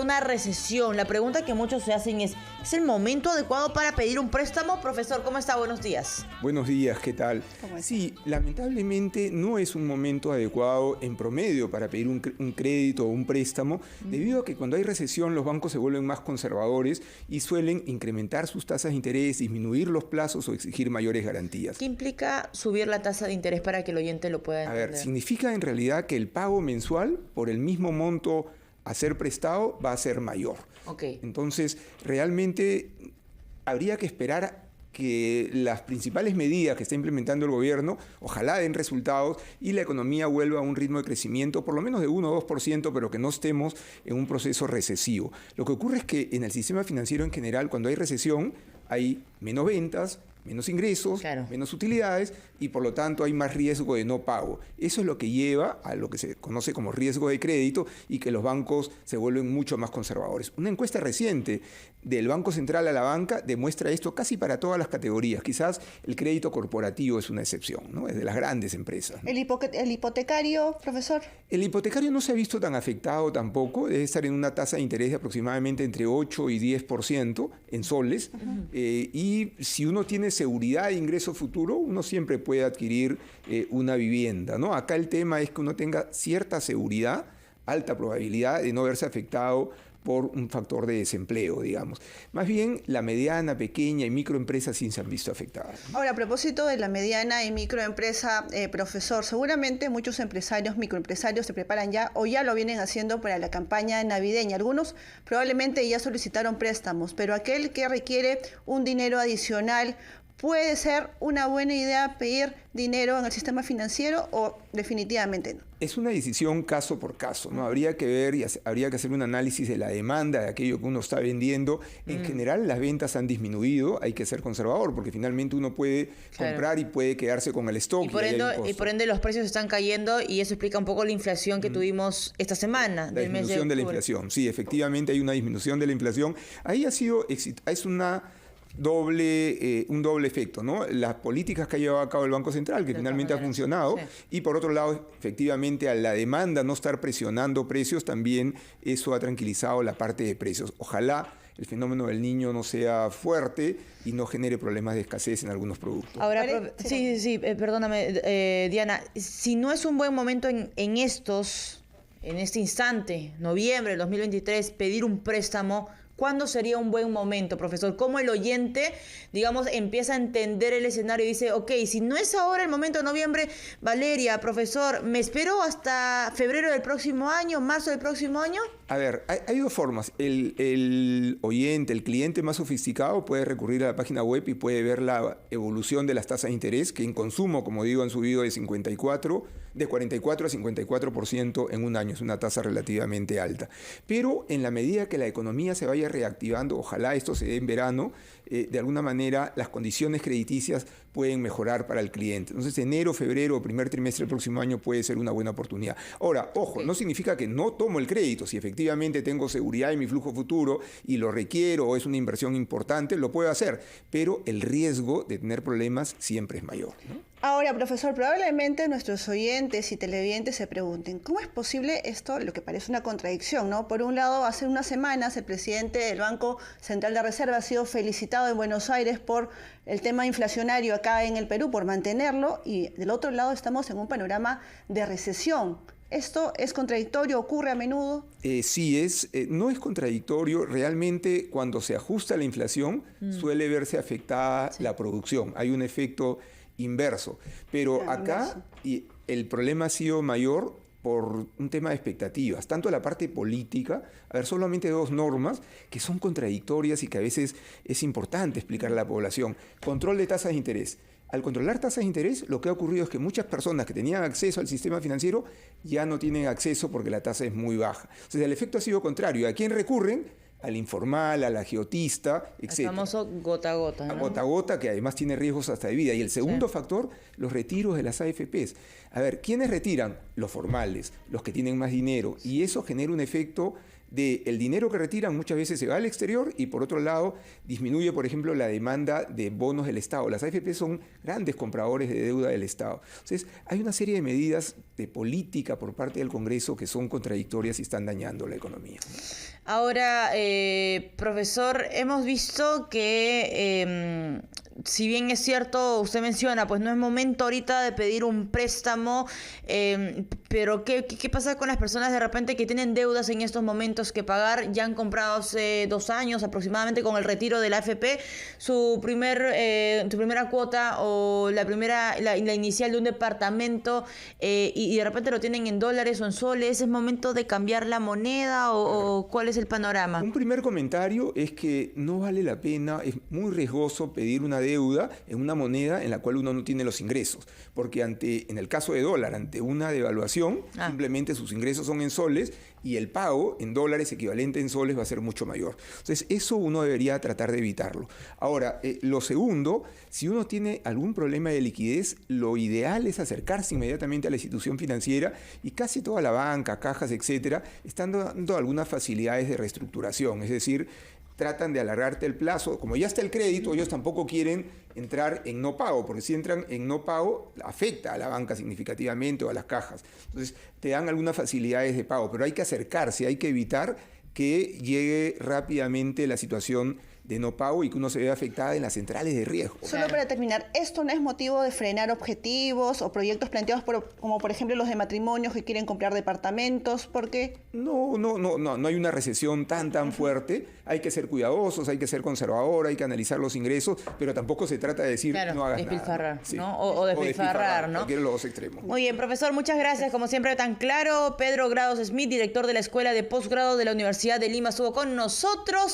una recesión. La pregunta que muchos se hacen ¿es el momento adecuado para pedir un préstamo? Profesor, ¿cómo está? Buenos días. Buenos días, ¿qué tal? Sí, lamentablemente no es un momento adecuado en promedio para pedir un crédito o un préstamo, debido a que cuando hay recesión los bancos se vuelven más conservadores y suelen incrementar sus tasas de interés, disminuir los plazos o exigir mayores garantías. ¿Qué implica subir la tasa de interés para que el oyente lo pueda entender? A ver, significa en realidad que el pago mensual por el mismo monto a ser prestado va a ser mayor. Okay. Entonces, realmente habría que esperar que las principales medidas que está implementando el gobierno ojalá den resultados y la economía vuelva a un ritmo de crecimiento por lo menos de 1 o 2%, pero que no estemos en un proceso recesivo. Lo que ocurre es que en el sistema financiero en general, cuando hay recesión, hay menos ventas, menos ingresos, claro, menos utilidades y por lo tanto hay más riesgo de no pago. Eso es lo que lleva a lo que se conoce como riesgo de crédito y que los bancos se vuelven mucho más conservadores. Una encuesta reciente del Banco Central a la banca demuestra esto casi para todas las categorías. Quizás el crédito corporativo es una excepción, ¿no? Es de las grandes empresas, ¿no? ¿El hipotecario, profesor? El hipotecario no se ha visto tan afectado tampoco. Debe estar en una tasa de interés de aproximadamente entre 8 y 10% en soles. Y si uno tiene seguridad de ingreso futuro, uno siempre puede adquirir una vivienda, ¿no? Acá el tema es que uno tenga cierta seguridad, alta probabilidad de no verse afectado por un factor de desempleo, digamos. Más bien, la mediana, pequeña y microempresa sí se han visto afectadas. Ahora, a propósito de la mediana y microempresa, profesor, seguramente muchos empresarios, microempresarios se preparan ya o ya lo vienen haciendo para la campaña navideña. Algunos probablemente ya solicitaron préstamos, pero aquel que requiere un dinero adicional, ¿puede ser una buena idea pedir dinero en el sistema financiero o definitivamente no? Es una decisión caso por caso, ¿no? Habría que ver y habría que hacer un análisis de la demanda de aquello que uno está vendiendo. En general las ventas han disminuido, hay que ser conservador porque finalmente uno puede comprar y puede quedarse con el stock. Y por ende los precios están cayendo y eso explica un poco la inflación que tuvimos esta semana. La disminución de la inflación, sí, efectivamente hay una disminución de la inflación. Ahí es un doble efecto, ¿no? Las políticas que ha llevado a cabo el Banco Central, que finalmente ha funcionado, y por otro lado, efectivamente, a la demanda no estar presionando precios, también eso ha tranquilizado la parte de precios. Ojalá el fenómeno del niño no sea fuerte y no genere problemas de escasez en algunos productos. Ahora, perdóname, Diana, si no es un buen momento en este instante, noviembre del 2023, pedir un préstamo, ¿cuándo sería un buen momento, profesor? ¿Cómo el oyente, digamos, empieza a entender el escenario y dice, ok, si no es ahora el momento de noviembre, Valeria, profesor, ¿me espero hasta febrero del próximo año, marzo del próximo año? A ver, hay dos formas. El oyente, el cliente más sofisticado puede recurrir a la página web y puede ver la evolución de las tasas de interés, que en consumo, como digo, han subido de 44 a 54% en un año. Es una tasa relativamente alta. Pero en la medida que la economía se vaya reactivando, ojalá esto se dé en verano, de alguna manera las condiciones crediticias pueden mejorar para el cliente. Entonces, enero, febrero o primer trimestre del próximo año puede ser una buena oportunidad. Ahora, ojo, no significa que no tomo el crédito. Si efectivamente tengo seguridad en mi flujo futuro y lo requiero o es una inversión importante, lo puedo hacer. Pero el riesgo de tener problemas siempre es mayor, ¿no? Ahora, profesor, probablemente nuestros oyentes y televidentes se pregunten, ¿cómo es posible esto, lo que parece una contradicción, ¿no? Por un lado, hace unas semanas el presidente del Banco Central de Reserva ha sido felicitado en Buenos Aires por el tema inflacionario acá en el Perú, por mantenerlo, y del otro lado estamos en un panorama de recesión. ¿Esto es contradictorio? ¿Ocurre a menudo? Sí, no es contradictorio. Realmente, cuando se ajusta la inflación, suele verse afectada la producción. Hay un efecto inverso. Pero acá el problema ha sido mayor por un tema de expectativas, tanto la parte política, solamente dos normas que son contradictorias y que a veces es importante explicar a la población. Control de tasas de interés. Al controlar tasas de interés, lo que ha ocurrido es que muchas personas que tenían acceso al sistema financiero ya no tienen acceso porque la tasa es muy baja. Entonces, el efecto ha sido contrario. ¿A quién recurren? Al informal, al agiotista, etc. El famoso gota a gota, ¿no? A gota a gota, que además tiene riesgos hasta de vida. Y el segundo factor, los retiros de las AFPs. A ver, ¿quiénes retiran? Los formales, los que tienen más dinero. Y eso genera un efecto del dinero que retiran muchas veces se va al exterior y por otro lado disminuye, por ejemplo, la demanda de bonos del Estado. Las AFP son grandes compradores de deuda del Estado. Entonces, hay una serie de medidas de política por parte del Congreso que son contradictorias y están dañando la economía. Ahora, profesor, hemos visto que, si bien es cierto, usted menciona, pues no es momento ahorita de pedir un préstamo, pero ¿qué pasa con las personas de repente que tienen deudas en estos momentos que pagar? Ya han comprado hace 2 años aproximadamente con el retiro de la AFP su primera cuota o la inicial de un departamento y de repente lo tienen en dólares o en soles. ¿Es momento de cambiar la moneda o cuál es el panorama? Un primer comentario es que no vale la pena, es muy riesgoso pedir una deuda en una moneda en la cual uno no tiene los ingresos, porque en el caso de dólar, ante una devaluación, simplemente sus ingresos son en soles y el pago en dólares equivalente en soles va a ser mucho mayor. Entonces, eso uno debería tratar de evitarlo. Ahora, lo segundo, si uno tiene algún problema de liquidez, lo ideal es acercarse inmediatamente a la institución financiera y casi toda la banca, cajas, etcétera, están dando algunas facilidades de reestructuración, es decir, tratan de alargarte el plazo. Como ya está el crédito, ellos tampoco quieren entrar en no pago, porque si entran en no pago, afecta a la banca significativamente o a las cajas. Entonces, te dan algunas facilidades de pago, pero hay que acercarse, hay que evitar que llegue rápidamente la situación de no pago y que uno se vea afectada en las centrales de riesgo. Solo para terminar, ¿esto no es motivo de frenar objetivos o proyectos planteados como por ejemplo los de matrimonios que quieren comprar departamentos? ¿Por qué? No hay una recesión tan fuerte. Hay que ser cuidadosos, hay que ser conservador, hay que analizar los ingresos, pero tampoco se trata de decir no hagas despilfarrar, nada. Sí. ¿no? O despilfarrar, ¿no? Cualquiera de los dos extremos. Muy bien, profesor, muchas gracias. Como siempre, tan claro. Pedro Grados Smith, director de la Escuela de Posgrado de la Universidad de Lima, estuvo con nosotros.